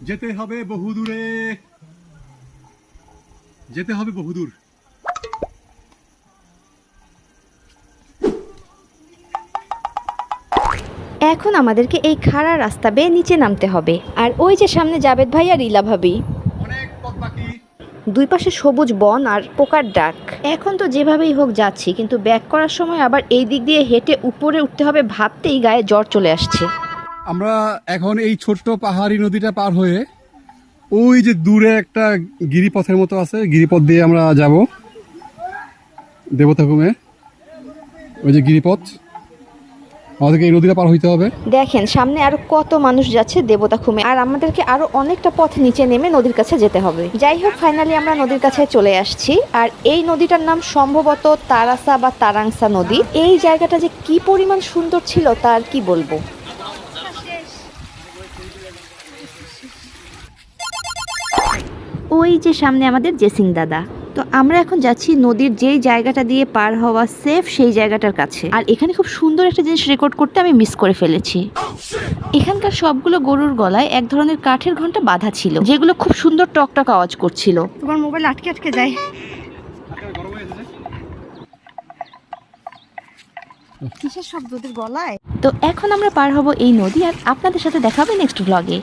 যেতে হবে বহুদূরে, যেতে হবে বহুদূর। এখন আমাদেরকে এই খাড়া রাস্তা বেয়ে নিচে নামতে হবে। আর ওই যে সামনে জাবেদ ভাই আর ইলা ভাবি, অনেক পথ বাকি। দুই পাশে সবুজ বন আর পোকার ডাক। এখন তো যেভাবেই হোক যাচ্ছি, কিন্তু ব্যাক করার সময় আবার এই দিক দিয়ে হেঁটে উপরে উঠতে হবে ভাবতেই গায়ে জ্বর চলে আসছে। আমরা এখন এই ছোট্ট পাহাড়ি নদীটা পার হয়ে ওই যে দূরে একটা গিরিপথের মতো আছে, গিরিপথ দিয়ে আমরা যাব দেবতাখুমে। ওই যে গিরিপথ, আমাদেরকে এই নদীটা পার হইতে হবে। দেখেন সামনে আরো কত মানুষ যাচ্ছে দেবতাখুমে, আর আমাদেরকে আরো অনেকটা পথ নিচে নেমে নদীর কাছে যেতে হবে। যাই হোক, ফাইনালি আমরা নদীর কাছে চলে আসছি। আর এই নদীটার নাম সম্ভবত তারাসা বা তারাংসা নদী। এই জায়গাটা যে কি পরিমাণ সুন্দর ছিল তার কি বলবো। ওই যে সামনে আমাদের জেসিং দাদা। তো আমরা এখন যাচ্ছি নদীর যেই জায়গাটা দিয়ে পার হওয়া সেফ সেই জায়গাটার কাছে। আর এখানে খুব সুন্দর একটা জিনিস রেকর্ড করতে আমি মিস করে ফেলেছি। এখানকার সবগুলো গরুর গলায় এক ধরনের কাঠের ঘন্টা বাঁধা ছিল, যেগুলো খুব সুন্দর টকটক আওয়াজ করছিল। তোমার মোবাইল আটকে আটকে যায়। কিসের শব্দ ওদের গলায়? তো এখন আমরা পার হব এই নদী, আর আপনাদের সাথে দেখা হবে নেক্সট ব্লগে।